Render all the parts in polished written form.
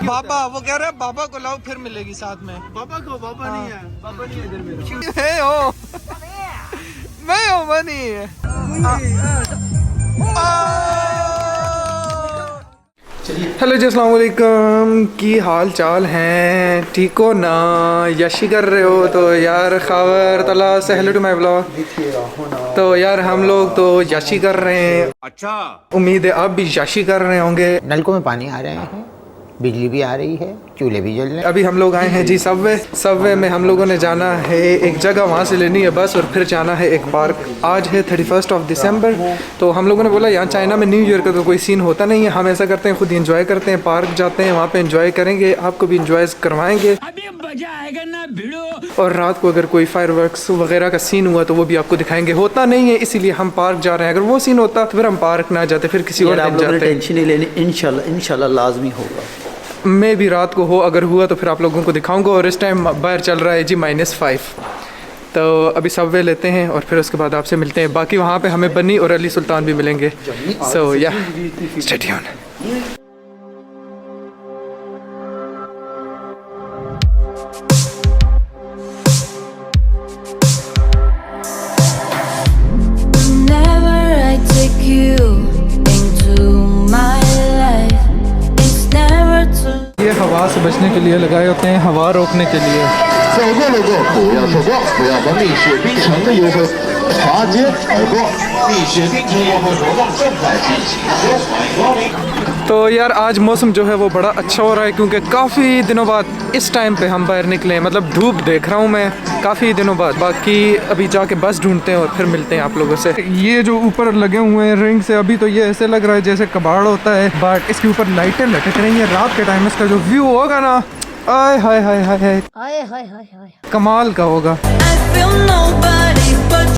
बाबा वो कह रहा है बाबा को लाओ फिर मिलेगी साथ में। बाबा को बाबा नहीं है, बाबा नहीं है इधर मेरा। है हो मैं हो बनी है। हेलो जी अस्सलाम वालेकुम, की हाल चाल हैं? ठीक हो ना? यशी कर रहे हो तो यार खबर तला से हेलो टू माय ब्लॉग। तो यार हम लोग तो यशी कर रहे हैं। अच्छा, उम्मीद है आप भी यशी कर रहे होंगे। नलकों में पानी आ रहे हैं, बिजली भी आ रही है, चूल्हे भी जल रहे हैं। अभी हम लोग आए हैं जी सबवे में हम लोगों ने जाना है एक जगह, वहाँ से लेनी है बस और फिर जाना है एक पार्क। आज है 31 दिसंबर, तो हम लोगों ने बोला यहाँ चाइना में न्यू ईयर का तो कोई सीन होता नहीं है, हम ऐसा करते हैं खुद इंजॉय करते हैं, पार्क जाते हैं वहाँ पे इंजॉय करेंगे, आपको भी इंजॉय करवाएंगे। अभी मजा आएगा ना भिड़ो। और रात को अगर कोई फायरवर्क्स वगैरह का सीन हुआ तो वो भी आपको दिखाएंगे। होता नहीं है इसीलिए हम पार्क जा रहे हैं, अगर वो सीन होता तो फिर हम पार्क ना जाते, फिर किसी और दिन जाते। टेंशन नहीं लेनी, इंशाल्लाह लाजमी होगा। मैं भी रात को हो अगर हुआ तो फिर आप लोगों को दिखाऊंगा। और इस टाइम बाहर चल रहा है जी -5, तो अभी सबवे लेते हैं और फिर उसके बाद आपसे मिलते हैं। बाकी वहाँ पे हमें बनी और अली सुल्तान भी मिलेंगे। सो या स्टे ट्यून। ये हवा से बचने के लिए लगाए होते हैं, हवा रोकने के लिए। तो यार आज मौसम जो है वो बड़ा अच्छा हो रहा है क्योंकि काफ़ी दिनों बाद इस टाइम पे हम बाहर निकले हैं, मतलब धूप देख रहा हूँ मैं काफ़ी दिनों बाद। बाकी अभी जाके बस ढूंढते हैं और फिर मिलते हैं आप लोगों से। ये जो ऊपर लगे हुए हैं रिंग से, अभी तो ये ऐसे लग रहा है जैसे कबाड़ होता है, बट इसके ऊपर लाइटें लटक रही हैं। रात के टाइम इसका जो व्यू होगा ना, आय हाय हाय हाय हाय कमाल का होगा।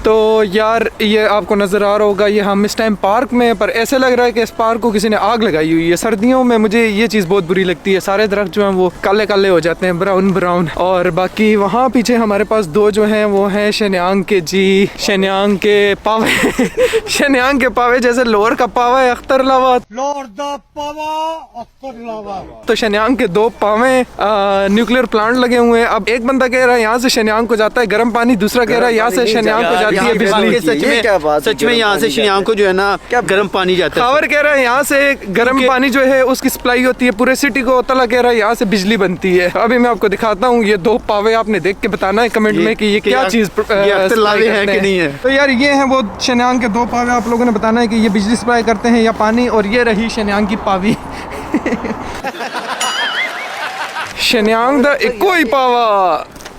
तो यार ये आपको नज़र आ रहा होगा, ये हम इस टाइम पार्क में, पर ऐसे लग रहा है कि इस पार्क को किसी ने आग लगाई हुई है। सर्दियों में मुझे ये चीज़ बहुत बुरी लगती है, सारे दरख्त जो हैं वो काले काले हो जाते हैं, ब्राउन ब्राउन। और बाकी वहाँ पीछे हमारे पास दो जो हैं वो हैं शेन्यांग के जी, शेन्यांग के पावे शेन्यांग के पावे जैसे लोअर का पावा है अख्तर लावा, तो शेन्यांग के दो पावे न्यूक्लियर प्लांट लगे हुए हैं। अब एक बंदा कह रहा है यहाँ से शेन्यांग को जाता है गर्म पानी, दूसरा कह रहा है यहाँ से शेन्यांग को जाती है बिजली। सच में यहाँ से शिन्यांग को जो है ना गर्म पानी जाता है। खबर कह रहा है यहाँ से गर्म पानी जो है उसकी सप्लाई होती है पूरे सिटी को। तला कह रहा है यहाँ से बिजली बनती है। अभी मैं आपको दिखाता हूँ ये दो पावे, आपने देख के बताना है कमेंट में कि ये क्या चीज है कि नहीं है। तो यार ये है वो शेन्यांग के दो पावे, आप लोगों ने बताना है कि ये बिजली सप्लाई करते हैं या पानी। और ये रही शेन्यांग की पावी शेन्यांग दा इको ही पावा,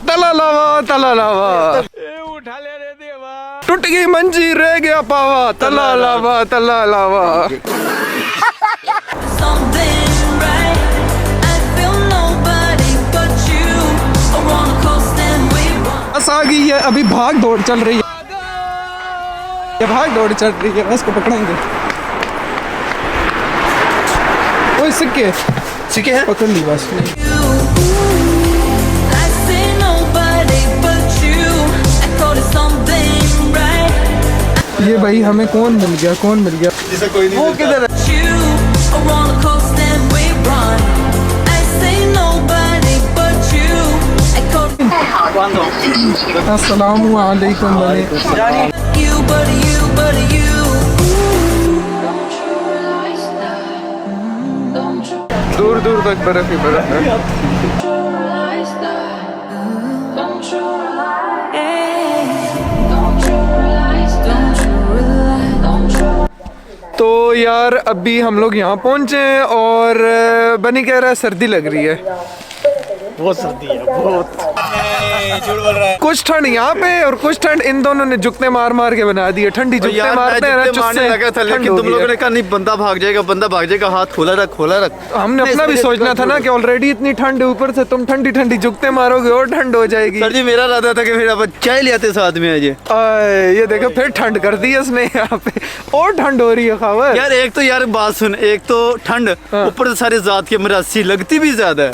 तला लावा उठा ले रे देवा, टूट गई मंजी रह गया पावा, तला लावा बस आ गई है, अभी भाग दौड़ चल रही है, ये भाग दौड़ चल रही है, बस को पकड़ेंगे। ओए सिक्के हैं, पकड़ ली बस। ये भाई हमें कौन मिल गया जैसे कोई नहीं। वो किधर है? अस्सलामु अलैकुम। दूर दूर तक बर्फ ही बर्फ है। तो यार अभी हम लोग यहाँ पहुँचे हैं और बनी कह रहा है सर्दी लग रही है। बहुत सर्दी है, बहुत झूठ बोल रहा है। कुछ ठंड यहाँ पे और कुछ ठंड इन दोनों ने जुकते मार के बना दी है। ठंडी जुकते मारते हैं मारने लगा था, लेकिन तुम लोगों ने कहा नहीं बंदा भाग जाएगा, हाथ खोला रख। हमने अपना भी सोचना था ना कि ऑलरेडी इतनी ठंड है, ऊपर से तुम ठंडी जुकते मारोगे और ठंड हो जाएगी। सर जी मेरा इरादा था कि फिर आप चाय ले आते साथ में। ये देखो फिर ठंड कर दी इसने यहाँ पे, और ठंड हो रही है। खबर यार एक तो यार बात सुन, एक तो ठंड, ऊपर से सारे जात के मरासी लगती भी ज्यादा है।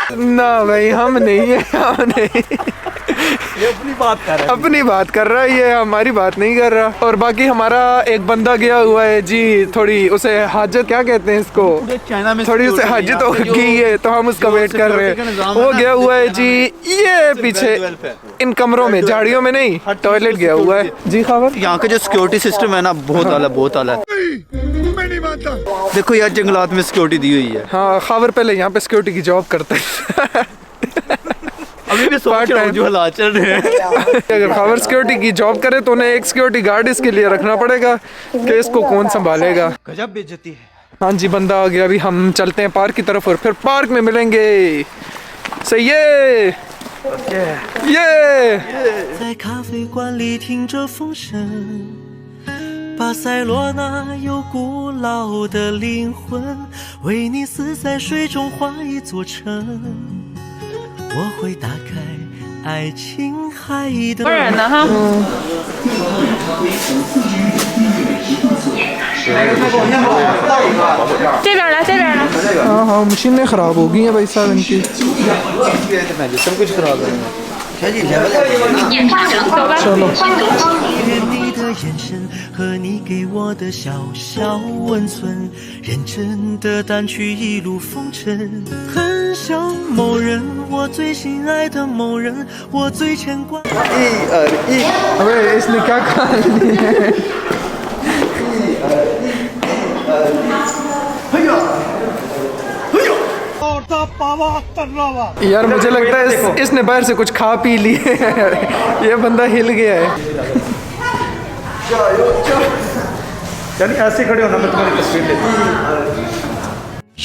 ना भाई हम नहीं है, हम नहीं। ये अपनी बात कर रहा है। अपनी बात कर रहा है, ये हमारी बात नहीं कर रहा। और बाकी हमारा एक बंदा गया हुआ है जी, थोड़ी उसे हाजत क्या कहते हैं इसको, चाइना में थोड़ी उसे हाजत हो गई है, तो हम उसका वेट कर रहे हैं। वो गया हुआ है जी ये पीछे इन कमरों में, झाड़ियों में नहीं, टॉयलेट गया हुआ है जी। खबर यहाँ का जो सिक्योरिटी सिस्टम है ना बहुत आला, बहुत आला है। देखो यार जंगलात में सिक्योरिटी दी हुई है। हाँ, खबर पहले यहाँ पे सिक्योरिटी की जॉब करते हैं। अभी भी सोच रहा हूँ जो हालात चल रहे हैं। अगर खबर सिक्योरिटी की जॉब करे तो उन्हें एक सिक्योरिटी गार्ड इसके लिए रखना पड़ेगा कि इसको कौन संभालेगा। गजब बेइज्जती है। हाँ जी, बंदा आ गया। अभी हम चलते हैं पार्क की तरफ और फिर पार्क में मिलेंगे। सही है ये 在咖啡馆里听着风声，巴塞罗那有古老的灵魂，威尼斯在水中画一座城。我会打开爱琴海的。多人呢哈？这边来，这边来。 हाँ हाँ, मशीनें ख़राब हो गई हैं भाई साहब इनकी। सब कुछ खराब है। चलो 你的眼神和你给我的小小温存，认真的掸去一路风尘，很像某人，我最心爱的某人，我最牵挂。 अबे इसने क्या खा लिया है? यार मुझे लगता है इसने बाहर से कुछ खा पी लिए। ये बंदा हिल गया है। यानी ऐसे खड़े होना, मैं तुम्हारी तस्वीर लेता हूँ।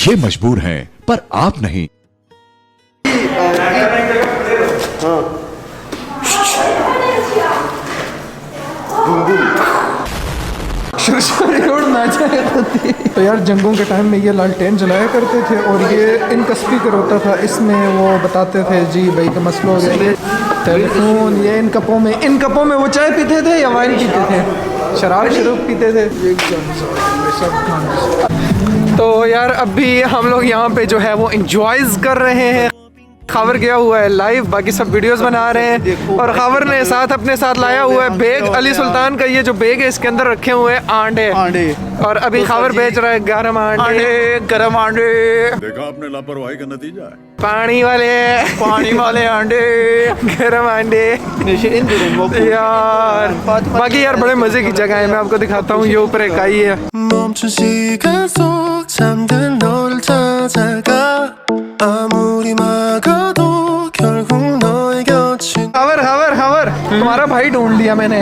ये मजबूर हैं पर आप नहीं। उड़ना चाहिए। तो यार जंगों के टाइम में ये लालटेन जलाया करते थे और ये इनका स्पीकर होता था, इसमें वो बताते थे जी भाई का मसला हो गया। टेलीफोन ये इन कपों में वो चाय पीते थे या वाइन पीते थे, शराब पीते थे। तो यार अभी हम लोग यहाँ पे जो है वो इंजॉयज कर रहे हैं। खबर गया हुआ है लाइव, बाकी सब वीडियोस बना रहे हैं। और खबर ने साथ अपने साथ लाया हुआ है बेग, अली सुल्तान का ये जो बेग है इसके अंदर रखे हुए हैं आंडे। और अभी खबर बेच रहा है गरम आंडे, गरम आंडे। देखा आपने लापरवाही का नतीजा है। पानी वाले आंडे, गरम आंडे यार। बाकी यार बड़े मजे की जगह है, मैं आपको दिखाता हूँ। ये ऊपर एक आई है। 멈춘 시간 속 잠든 너를 찾아가 아무리 막아도 결국 너의 곁인 खबर तुम्हारा भाई ढूंढ लिया मैंने।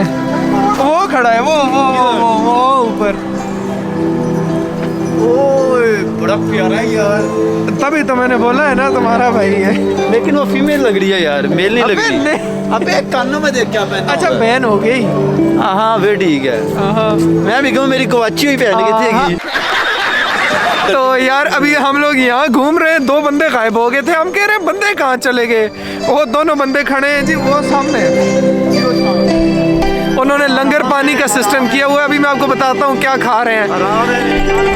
वो खड़ा है वो ऊपर। ओए बड़ा प्यारा है यार। तभी तो मैंने बोला है ना तुम्हारा भाई है। लेकिन वो फीमेल लग रही है यार, मेल नहीं लग अबे रही। नहीं। अबे कानों में देख क्या पहना। अच्छा बैन हो गई। हाँ वे ठीक है। मैं भी कहूँ मेरी कवाची हुई पहन के थी। तो यार अभी हम लोग यहाँ घूम रहे हैं, दो बंदे गायब हो गए थे। हम कह रहे हैं बंदे कहाँ चले गए। वो दोनों बंदे खड़े हैं जी, वो सामने। उन्होंने लंगर पानी का सिस्टम किया हुआ है। अभी मैं आपको बताता हूँ क्या खा रहे हैं।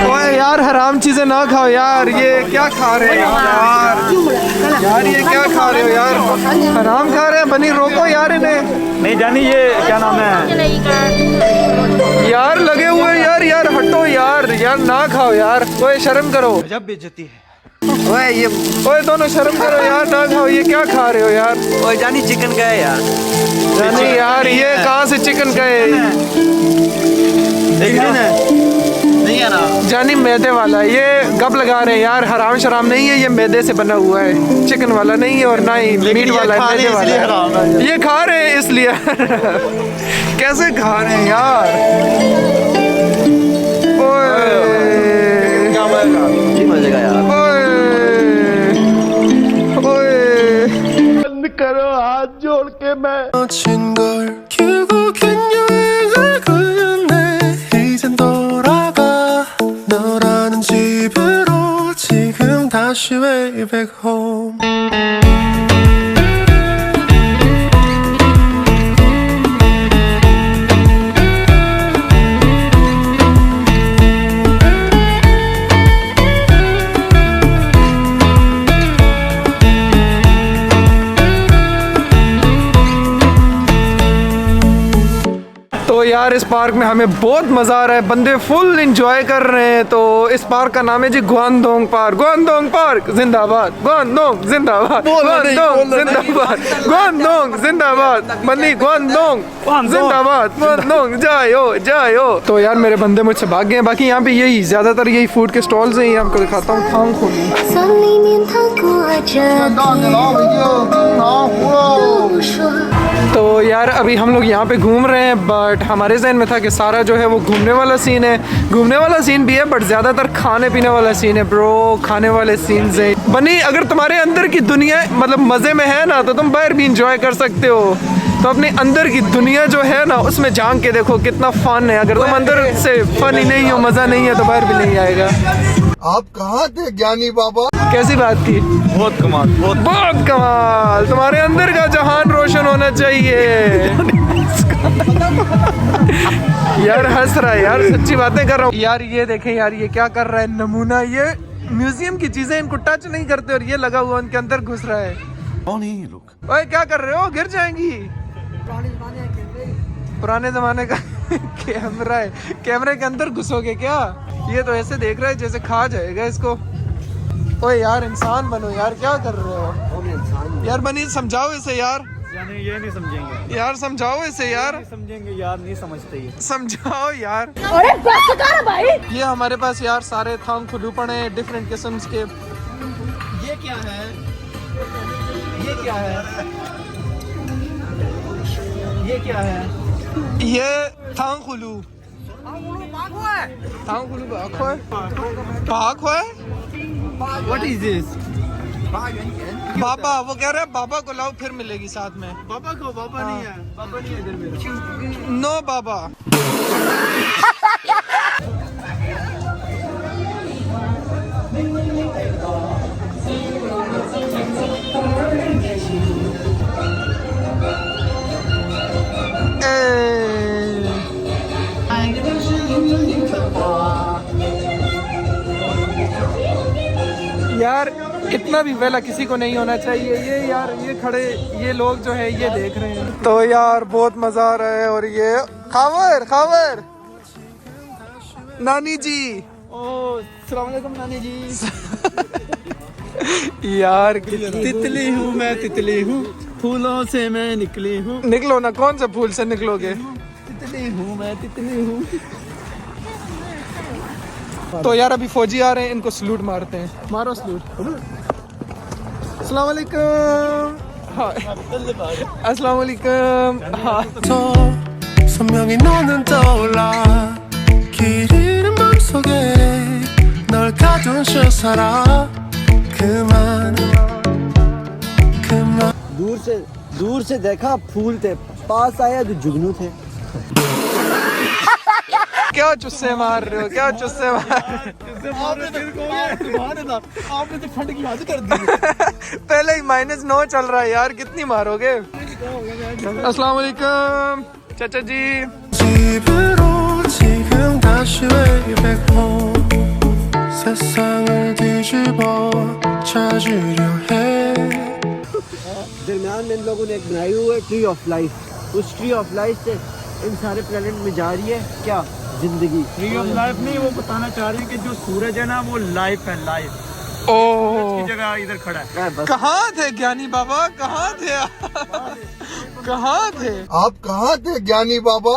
ओए यार हराम चीजें ना खाओ यार। ये क्या खा रहे हैं यार ये क्या खा रहे हो यार, हराम खा रहे हैं। बनी रोको यार इन्हें। नहीं जानी ये क्या नाम है यार लगे हुए यार हटो यार ना खाओ यार। ओए शर्म करो। जब बेइज्जती है। ओए दोनों शर्म करो यार, ना खाओ। ये क्या खा रहे हो यार। ओए जानी चिकन का है यार। जानी यार ये कहाँ से चिकन का है। नहीं है ना जानी मैदे वाला है। ये गप लगा रहे हैं यार, हराम शराम नहीं है। ये मैदे से बना हुआ है, चिकन वाला नहीं है और ना ही मीट वाला है, मैदे वाला है। ये खा रहे हैं इसलिए। कैसे खा रहे हैं यार। क्या मजे का यार। करो हाथ जोड़ के मैं। 친 걸 결국엔 여행을 끝내 이젠 돌아가 너라는 집으로 지금 다시 way back home. यार इस पार्क में हमें बहुत मज़ा आ रहा है, बंदे फुल इंजॉय कर रहे हैं। तो इस पार्क का नाम है जी ग्वांगडोंग पार्क। ग्वांगडोंग पार्क जिंदाबाद, ग्वांगडोंग जिंदाबाद, ग्वांगडोंग जिंदाबाद, ग्वांगडोंग जिंदाबाद, बंदी ग्वांगडोंग जिंदाबाद, ग्वांगडोंग जायो जायो। तो यार मेरे बंदे मुझसे भाग गए हैं। बाकी यहाँ पे यही ज़्यादातर यही फूड के स्टॉल्स हैं। ये आपको दिखाता हूँ थांग खुलू। 森里面它裹着不说。 तो यार अभी हम लोग यहाँ पे घूम रहे हैं, बट हमारे जहन में था कि सारा जो है वो घूमने वाला सीन है। घूमने वाला सीन भी है, बट ज़्यादातर खाने पीने वाला सीन है ब्रो। खाने वाले सीन है बनी। अगर तुम्हारे अंदर की दुनिया मतलब मज़े में है ना, तो तुम बाहर भी इंजॉय कर सकते हो। तो अपने अंदर की दुनिया जो है ना, उसमें झांक के देखो कितना फन है। अगर तुम अंदर से फन ही नहीं हो, मज़ा नहीं है, तो बाहर भी नहीं आएगा। आप कहाँ थे ज्ञानी बाबा? कैसी बात की? बहुत कमाल, बहुत कमाल। तुम्हारे अंदर का जहान रोशन होना चाहिए। यार हंस रहा है यार, सच्ची बातें कर रहा हूँ यार। ये देखें यार, ये क्या कर रहा है नमूना। ये म्यूजियम की चीजें इनको टच नहीं करते और ये लगा हुआ उनके अंदर घुस रहा है। कौन है ये लोग? ओए क्या कर रहे हो? गिर जाएंगी। पुराने जमाने का कैमरा है, कैमरे के अंदर घुसोगे क्या? ये तो ऐसे देख रहा है जैसे खा जाएगा इसको। ओए यार इंसान बनो यार, क्या कर रहे हो यार? बनी समझाओ इसे यार। ये नहीं समझेंगे यार समझाओ इसे यार। समझेंगे यार, नहीं समझते ये। समझाओ यार। अरे बस कर भाई। ये हमारे पास यार सारे थांग खुलू पड़े हैं डिफरेंट किस्म के। ये क्या है? ये क्या है? ये क्या है? ये थांग खुलू। थांग खुलू बाखो है। बाखो है। What is this? बाबा, वो कह रहा है बाबा को लाओ फिर मिलेगी साथ में। बाबा को बाबा नहीं है, बाबा नहीं है इधर मेरा। नो बाबा। यार इतना भी वेला किसी को नहीं होना चाहिए। ये यार ये खड़े ये लोग जो है ये देख रहे हैं। तो यार बहुत मजा आ रहा है। और ये खावर खावर नानी जी। अस्सलाम वालेकुम नानी जी। यार तितली हूँ मैं, तितली हूँ, फूलों से मैं निकली हूँ। निकलो ना, कौन से फूल से निकलोगे? तितली हूँ मैं, तितली हूँ। तो यार अभी फौजी आ रहे हैं, इनको सलूट मारते हैं। मारो सलूट। अस्सलाम वालेकुम। हाँ अस्सलाम वालेकुम। हाँ 선명히 너는 떠올라 길 잃은 맘속에 널 가둔 실사라 그만 दूर से देखा फूल थे, पास आया तो जुगनू थे। क्या चुस्से मार रहे हो? क्या चुस्से मार आपने तो फंड की हद कर दी। पहले ही -9 चल रहा है यार, कितनी मारोगे? अस्सलाम वालेकुम चाचा जी। 집으로 지금 다시 way back home 세상을 뒤집어 찾으려 해 दरम्यान में इन लोगों ने एक बनाई हुई है ट्री ऑफ लाइफ। उस ट्री ऑफ लाइफ से इन सारे प्लेनेट में जा रही है क्या जिंदगी। ट्री ऑफ लाइफ नहीं, वो बताना चाह रहे हैं कि जो सूरज है ना वो लाइफ है, लाइफ ओह की जगह इधर खड़ा है। कहाँ थे ज्ञानी बाबा? कहाँ थे? कहाँ थे? आप कहाँ थे ज्ञानी बाबा?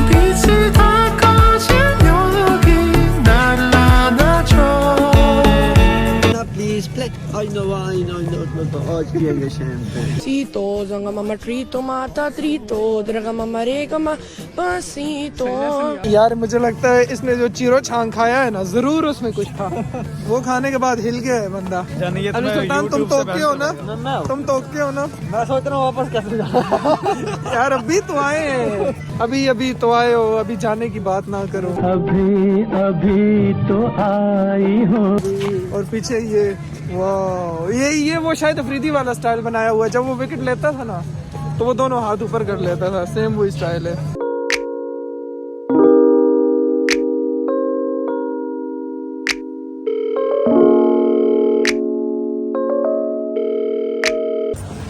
빛이 다 꺼진 여기 나를 안아줘 प्लीज प्लीज आई नो आज पिएंगे champagne. Sito, zanga mama trito, mata trito, draga mama rega ma pasito. यार मुझे लगता है इसने जो चीरो छांग खाया है ना, जरूर उसमें कुछ था। वो खाने के बाद हिल गया है बंदा। अभी सुल्तान तुम तोके हो ना? तुम तोके हो ना? मैं सोच रहा हूँ वापस कैसे जाऊँ। यार अभी तो आए हैं, अभी तो आए हो, अभी जाने की बात ना करो। अभी तो आई हो। और पीछे ये वाह, ये वो शायद अफरीदी वाला स्टाइल बनाया हुआ है। जब वो विकेट लेता था ना, तो वो दोनों हाथ ऊपर कर लेता था, सेम वही स्टाइल है।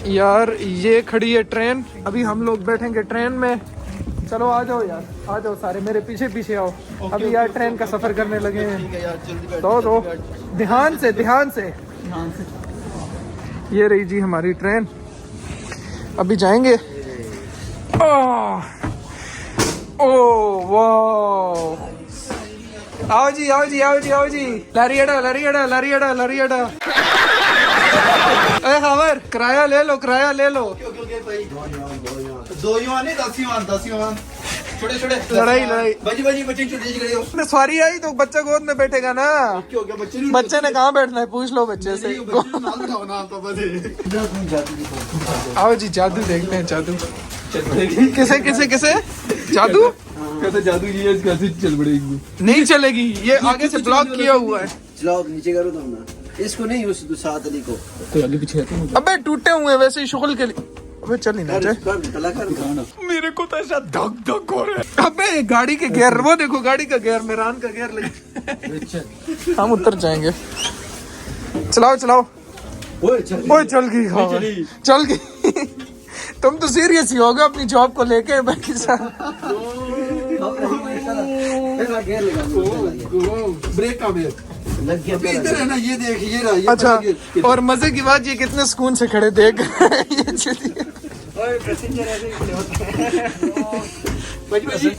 यार ये खड़ी है ट्रेन, अभी हम लोग बैठेंगे ट्रेन में। चलो आ जाओ यार, आ जाओ सारे मेरे पीछे पीछे आओ। अभी यार ट्रेन का सफ़र करने लगे हैं। दो ध्यान से ध्यान से। ये रही जी हमारी ट्रेन, अभी जाएंगे। ओह वाह, आओ जी आओ जी आओ जी आओ जी। लरियड़ा लरियड़ा लरियड़ा लरियड़ा। ए खबर, किराया ले लो, किराया ले लो। दो युवान नहीं, 10 युवान, 10 युवान। छोटे छोटे लड़ाई लड़ाई। बच्चे बच्चे छोटे छोटे। सवारी आई तो बच्चा गोद में बैठेगा ना। क्यों क्या बच्चे ने कहाँ बैठना है, पूछ लो बच्चे से। आओ जी जादू देखते हैं, जादू। किसे किसे किसे जादू? कैसे जादू ये कैसे चल पड़ेगी? नहीं चलेगी, ये आगे से ब्लॉक किया हुआ है। चलाओ नीचे करो तुम ना, इसको नहीं, उस साथ अली को। तो आगे पीछे है। अबे टूटे हुए वैसे ही शुगल के लिए। अबे चल ही ना जाए, मेरे को तो ऐसा धक धक हो रहा है। अबे गाड़ी के गियर, वो देखो गाड़ी का गियर, मेरान का गियर लगे। हम उतर जाएंगे। चलाओ चलाओ। ओए चल गई खबर, चल गई। तुम तो सीरियस ही होगे अपनी जॉब को लेके बाकी साहब। ब्रेक का ब्रेक इधर है ना, ये देख ये रहा। अच्छा, और मजे की बात ये कितने सुकून से खड़े देख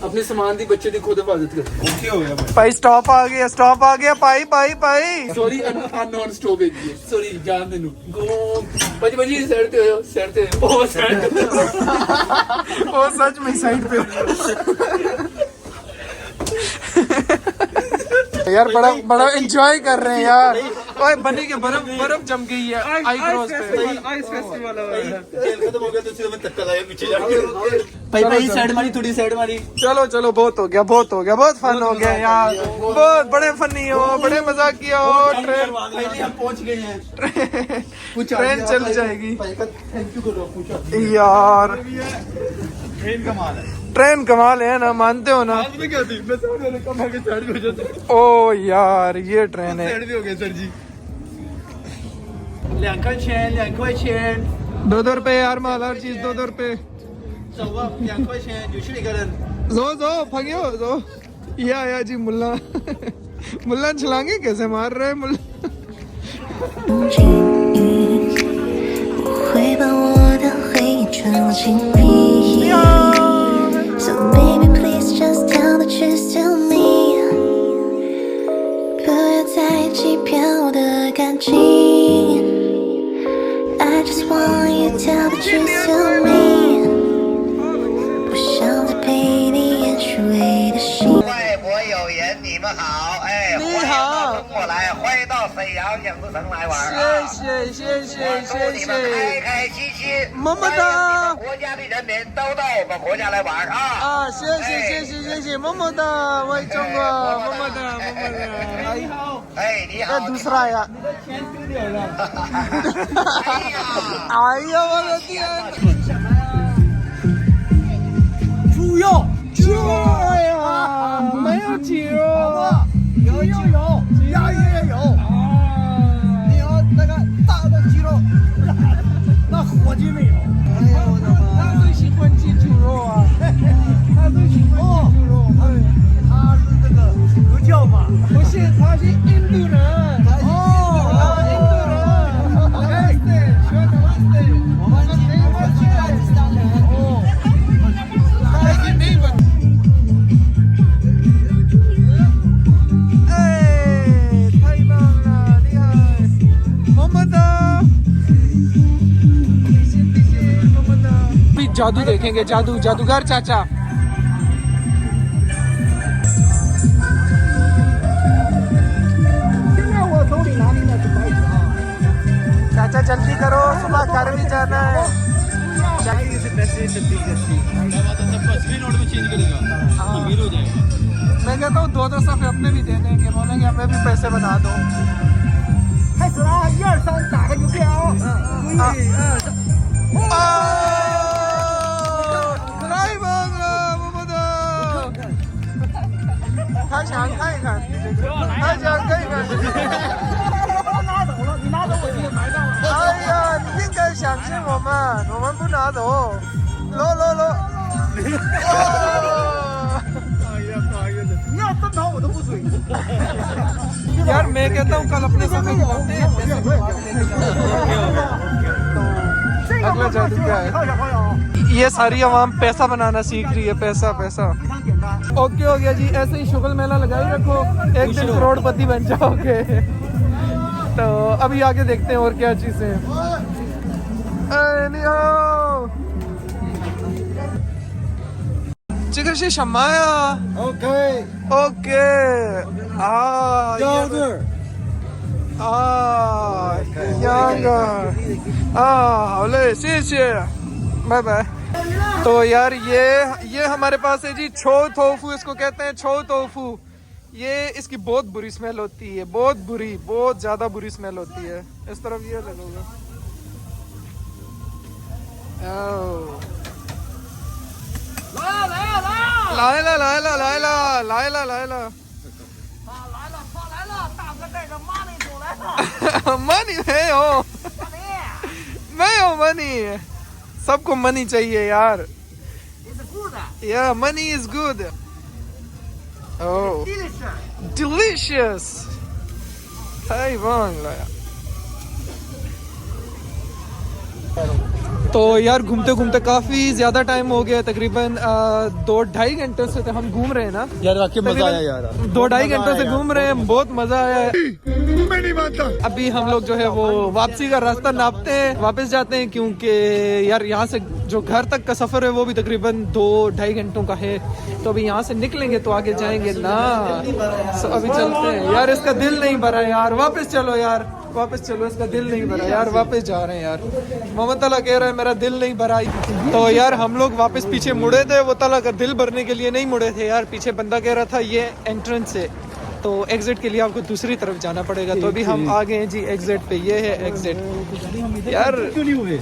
अपने सामान दी बच्चे दी खुद हिफाजत कर। ओके हो गया भाई, स्टॉप आ गया, स्टॉप आ गया। पाई पाई पाई, सॉरी अननोन स्टॉप है जी, सॉरी जान देनु गो बजी बजी साइड पे हो, साइड पे ओ साइड ओ सच में साइड पे। यार बड़ा बड़ा एंजॉय कर रहे हैं यार। ओए बनी के बर्फ बर्फ जम गई है आई क्रॉस पे। आइस फेस्टिवल खेल खत्म हो गया तो सीधा मैं धक्का लाया पीछे जाके। भाई साइड मारी, थोड़ी साइड मारी। चलो चलो, बहुत हो गया, बहुत हो गया, बहुत फन हो गया यार। बहुत बड़े फनी हो, बड़े मजाकिया हो। ट्रेन हम पहुंच गए हैं। ट्रेन चल जाएगी थैंक यू करो, पूछो यार। ट्रेन कमाल है, ट्रेन कमाल है ना, मानते हो ना? क्या थी मैं साइड वाले कम आगे साइड पे हो जाते। ओ यार ये ट्रेन है। साइड भी हो गए सर जी। 2块钱2块钱 2 रुपए यार, माल हर चीज 2 रुपए। 2块钱有趣一个人 जो जो फगियो जो। ये आया जी मुल्ला। मुल्ला छलांगे कैसे मार रहे हैं मुल्ला। 会把我的回忆装进回忆。So baby please just tell the truth to me， 不要再计较的感情。I just want you to tell the truth to me， 不想再陪你演虚伪的戏。外国友人，你们好，哎，你好，中国来，欢迎到沈阳影视城来玩啊！谢谢谢谢谢祝你们开谢。开心心，么么哒！国家的人民都到我们国家来玩啊！啊，谢谢谢谢谢谢，么么哒，我中国，么么哒么么哒。你好，哎，你好， दूसरा आया। 哎呀，我的天！猪肉，猪呀，没有鸡肉，有，鸭也有。你要那个大的鸡肉，那火鸡没有。哎呀，我的妈！他最喜欢鸡猪肉啊，他最喜欢鸡猪肉。他是这个佛教嘛？不是，他是印度人。जादू देखेंगे, जादू जादूगर चाचा। चाचा जल्दी करो, सुबह घर भी जाना है। मैं कहता हूँ 2-2 सफ़े अपने भी दे देंगे, बोलेंगे हमें भी पैसे बना दो। 开始啦，1、2、3，打个邮票。他想看一看，他想看一看。拿走了，你拿走我就买到了。哎呀，你应该相信我 मोमन को ना दो, लो लो लो। यार मैं कहता हूँ कल अपने समय को लौटते हैं, अगला जादू क्या है? ये सारी आवाम पैसा बनाना सीख रही है, पैसा पैसा। ओके हो गया जी, ऐसे ही शुगल मेला लगाई रखो, एक दिन करोड़पति बन जाओगे। तो अभी आगे देखते हैं और क्या चीजें। चिकन शी शमाया। Okay okay. हौले बाय बाय। तो यार ये हमारे पास है जी छो टोफू, इसको कहते हैं छो टोफू। ये इसकी बहुत बुरी स्मेल होती है, बहुत बुरी, बहुत ज्यादा बुरी स्मेल होती है। इस तरफ ये लगेगा। लायला लायला लायला लायला लायला मनी है हो, मैं हो मनी। सबको मनी चाहिए यार। Yeah money is good. Oh delicious. Hi वांगला। तो यार घूमते घूमते काफी ज्यादा टाइम हो गया, तकरीबन 2-2.5 घंटे से तो हम घूम रहे हैं ना यार, आके मजा आया यार। 2-2.5 घंटे से घूम रहे हैं, बहुत मजा आया है। मैं नहीं मानता। अभी हम लोग जो है वो वापसी का रास्ता नापते हैं, वापस जाते हैं, क्योंकि यार यहाँ से जो घर तक का सफर है वो भी तकरीबन 2-2.5 घंटों का है। तो अभी यहाँ से निकलेंगे तो आगे जाएंगे ना। अभी चलते हैं यार, इसका दिल नहीं भरा यार, वापस चलो यार, वापस चलो, इसका दिल नहीं भरा यार, वापस जा रहे हैं यार। मोहम्मद तला कह रहा है मेरा दिल नहीं भरा। तो यार हम लोग वापस पीछे मुड़े थे, वो तला का दिल भरने के लिए नहीं मुड़े थे यार। पीछे बंदा कह रहा था ये एंट्रेंस है, तो एग्जिट के लिए आपको दूसरी तरफ जाना पड़ेगा। तो अभी हम आ गए हैं जी एग्जिट पे, ये है एग्जिट। यार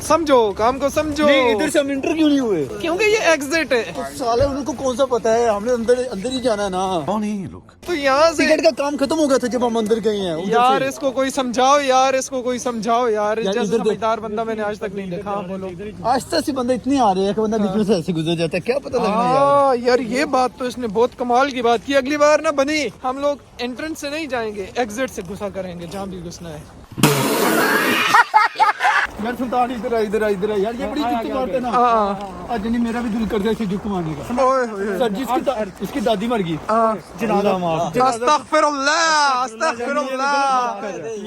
समझो, काम को समझो। इधर से हम इंटर क्यों नहीं हुए? क्योंकि ये एग्जिट है। साले उनको कौन सा पता है, हमने अंदर ही जाना है ना। कौन है ये लोग? तो यहाँ से टिकट का काम खत्म हो गया था जब हम अंदर गए हैं। यार इसको कोई समझाओ यार, इसको कोई समझाओ यार। जैसे समझदार बंदा मैंने आज तक नहीं देखा। बोलो आज तक बंदा इतने आ रहे हैं कि बंदा बीच में से ऐसे गुजर जाता है, क्या पता लगना यार। हाँ यार ये बात तो इसने बहुत कमाल की बात की। अगली बार ना बनी, हम लोग एंट्रेंस से नहीं जाएंगे, एग्जिट से घुसा करेंगे जहाँ भी घुसना है। यार सुल्तान इधर आ, इधर आ, इधर आ यार, ये बड़ी जुक मारते ना। आज नहीं, मेरा भी दिल कर दिया जुक मारने का। सर जी इसकी दादी मर गई। जनाजा माफ। अस्तगफिरुल्लाह, अस्तगफिरुल्लाह।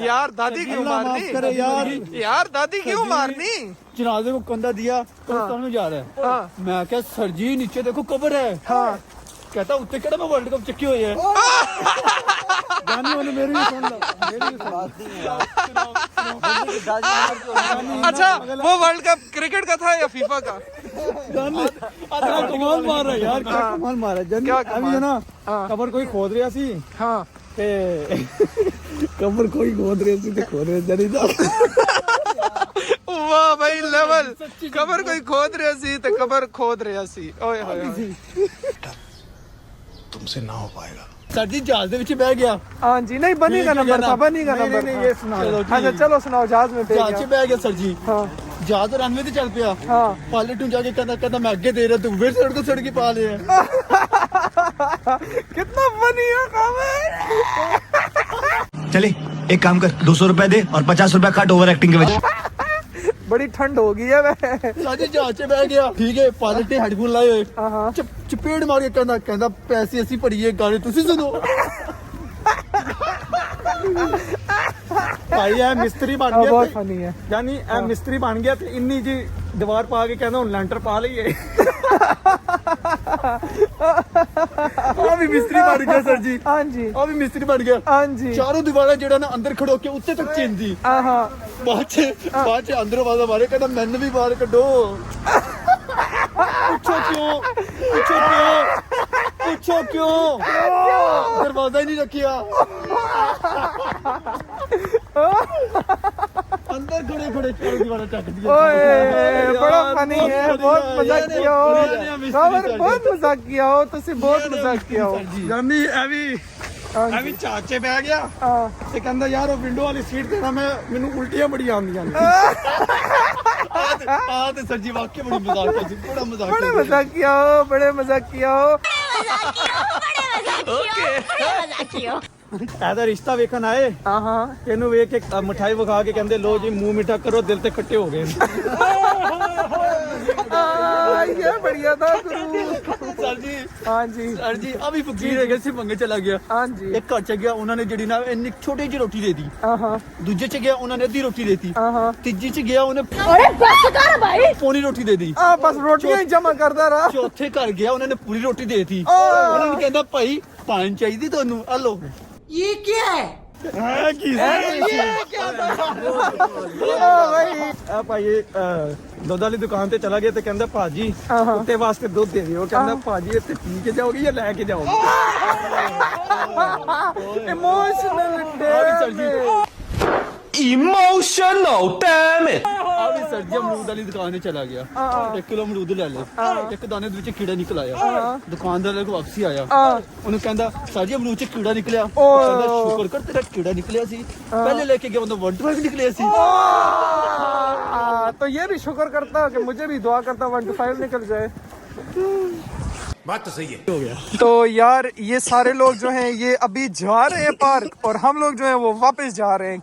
यार दादी क्यों मारनी यार, दादी क्यों मारनी? जनाजे को कंधा दिया, कब्रिस्तान में जा रहा है। मैं क्या सर जी नीचे देखो कब्र है। हाँ कहता उत्ते केड़ा मैं वर्ल्ड कप चक्की हुई है। गानी वाले मेरी भी सुन लो, मेरी भी सुन। अच्छा वो वर्ल्ड कप क्रिकेट का था या फीफा का? कमाल मार रहा है यार, क्या कमाल मार रहा है। क्या अभी है ना, कब्र कोई खोद रहा सी। हाँ कब्र कोई खोद रहा सी, खोद रहा। वाह भाई लेवल। कब्र कोई खोद रहा सी तो कब्र खोद रहा सी। ओए होए तुमसे ना हो पाएगा। सर जी जहाज दे विच बह गया। हाँ जी, नहीं बनी का नंबर था, बनी का नंबर। नहीं ये सुना। अच्छा चलो सुनाओ। जहाज में जहाज से बह गया सर जी। हाँ जहाज रनवे ते चल पिया। हाँ पायलट जाके कहता मैं आगे दे रहा, तू फिर सड़क को सड़की पा ले। कितना बनी है काम है। चले एक काम कर, 200 रुपए दे और 50 रुपए काट ओवर एक्टिंग के वजह। बड़ी ठंड हो गई है साजी जहाज से बह गया। ठीक है, पायलट ने हेडफोन लाए हुए, चपेट मार के कहता पैसे ऐसी पड़ी है, गाने तुसी सुनो। भाई है मिस्त्री बन गया। बहुत फनी है यानी मिस्त्री बन गया तो इन्नी जी दीवार पा के कहना लैंटर पा लीए। भी मिस्त्री बन गया सर जी। हाँ जी भी मिस्त्री बन गया। हाँ जी। चारों दीवार जेड़ा ना अंदर खड़ो के उत्ते तक चेंदी। बाद च अंदर आवाज मारे कहता मैंने भी बाहर कड्डो। पूछो क्यों, पूछो क्यों, पूछो क्यों, दरवाजा ही नहीं रखिया। अंदर खड़े खड़े चारों दीवार चक दिया। बड़ा फनी है, बहुत मजाक किया हो, बहुत मजाक किया हो, तुसी बहुत मजाक किया हो। यानी ਐਵੇਂ ਚਾਚੇ ਬਹਿ ਗਿਆ ਤੇ ਕਹਿੰਦਾ ਯਾਰ ਉਹ ਵਿੰਡੋ ਵਾਲੀ ਸੀਟ ਤੇ ਨਾ ਮੈਨੂੰ ਉਲਟੀਆਂ ਬੜੀ ਆਉਂਦੀਆਂ ਨੇ। तो सर जी वाकई बड़ी मजाक है, बड़ा मजाक बड़े मजाक किया हो, बड़े मजाक किया हो। ऐसा रिश्ता वेखन आए तेनू वेख के मिठाई विखा के कहंदे लो जी मुंह मीठा करो दिल ते खट्टे हो गए। ये बढ़िया था गुरु। सर जी हाँ जी सर जी अभी फकीर है से मंगे चला गया। हाँ जी एक घर च गया उन्होंने जड़ी ना इन्नी छोटी जी रोटी दे दी, दूजे च गया उन्होंने आधी रोटी दे दी, तीजी च गया उन्हें पौनी रोटी दे दी, बस रोटियां ही जमा करता रहा। चौथे घर गया उन्होंने पूरी रोटी दे दी। उन्होंने कहता भाई पानी चाहिए ਤੁਹਾਨੂੰ हेलो ये क्या है? भाई दुध वाली दुकान ते चला गया तो कहता भाजी कुत्ते वास्ते दुध दे दियो, कहता भाजी इत्थे पी के जाओगी या लेके जाओगी। Emotional damn it। अभी सर जी अमरूद वाली दुकान चला गया, 1 किलो अमरूद ले ले, एक दाने दे विच कीड़ा निकल आया, दुकानदार को वापसी आया, उन्हें कहता सर जी अमरूद च कीड़ा निकलिया, कहता शुक्र कर तेरा कीड़ा निकलिया सी, पहले लेके गया मतलब 1 to 5 निकलिया सी। तो ये भी शुक्र करता कि मुझे भी दुआ करता 1 to 5 निकल जाए। बात तो सही है। हो गया तो यार ये सारे लोग जो हैं ये अभी जा रहे हैं पार्क, और हम लोग जो हैं वो वापस जा रहे हैं,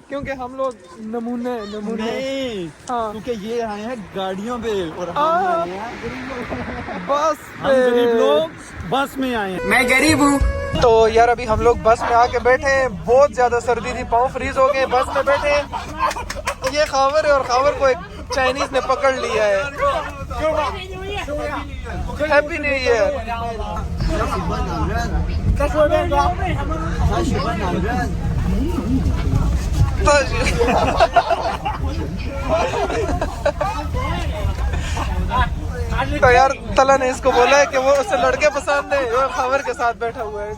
क्योंकि हम लोग नमूने नहीं हाँ। क्योंकि ये आए हैं गाड़ियों पे और हम आए हैं बस हम गरीब लोग बस में आए हैं। मैं गरीब हूँ। तो यार अभी हम लोग बस में आके बैठे हैं, बहुत ज्यादा सर्दी थी, पाँव फ्रीज हो गए, बस में बैठे हैं। ये खावर है और खावर को एक चाइनीज ने पकड़ लिया है। Happy new year. तो यार तला ने इसको बोला है कि वो उससे लड़के पसंद है, वो खावर के साथ बैठा हुआ है।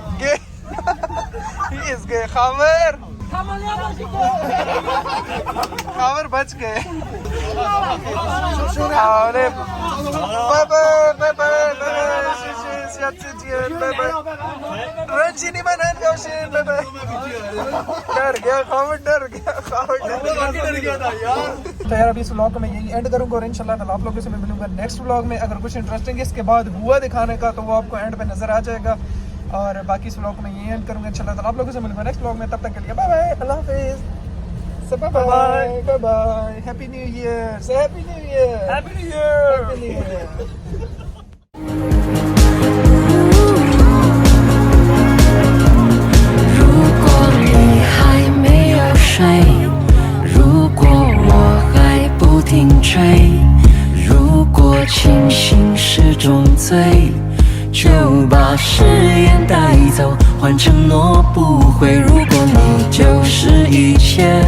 इसके खावर बच गए। डर गया खावर, डर गया खावर, डर गया था यार। तो यार अभी इस व्लॉग को मैं यही एंड करूंगा और इंशाल्लाह ताला आप लोगों से मैं मिलूंगा नेक्स्ट व्लॉग में। अगर कुछ इंटरेस्टिंग इसके बाद हुआ दिखाने का तो वो आपको एंड पे नजर आ जाएगा, और बाकी इस व्लॉग को मैं यही एंड करूंगा इंशाल्लाह ताला आप लोगों से मिलूंगा नेक्स्ट व्लॉग में। तब तक के लिए बाय बाय, अल्लाह हाफिज़, bye bye, bye bye, happy new year, happy new year, happy new year, happy new year. 如果我还不停追，如果清醒是种罪，就把誓言带走，换承诺不悔。如果你就是一切。